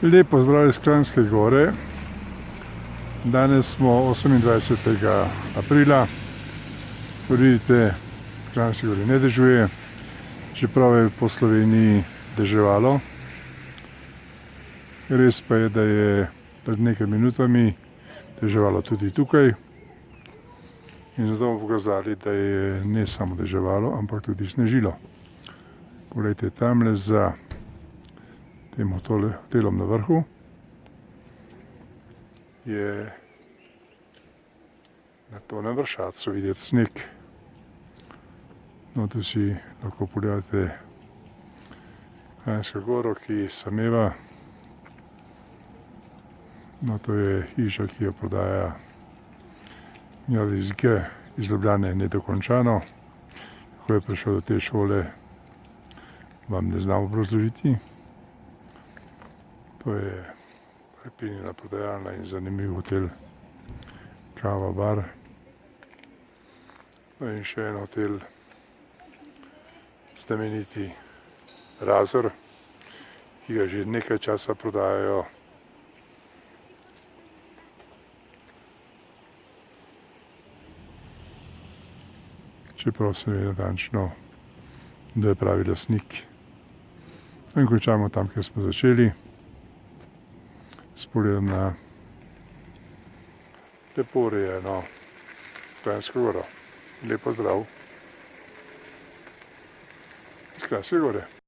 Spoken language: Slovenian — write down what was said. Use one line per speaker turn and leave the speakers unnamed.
Lep pozdrav iz Kranjske Gore. Danes smo 28. aprila. Kot vidite, v Kranjski Gori ne dežuje, čeprav je po Sloveniji deževalo. Res pa je, da je pred nekaj minutami deževalo tudi tukaj. In zato bomo pokazali, da je ne samo deževalo, ampak tudi snežilo. Poglejte, tamle za tem hotelom na vrhu je na tonem vršacu videti sneg. No, tu si lahko pogledate Kranjsko Goro, ki sameva. No, to je hiša, ki jo prodaja iz Ljubljane nedokončano. Kako je prišel do te šole, vam ne znam obrazložiti. To je prepinjena prodajalna in zanimiv hotel, kava, bar. No in še en hotel, znameniti Razor, ki ga že nekaj časa prodajajo. Čeprav se ne ve natančno, kdo je pravi lastnik. In končamo tam, kjer smo začeli, s pogledom na lepo urejeno Kranjsko Goro. Lep pozdrav iz Kranjske Gore.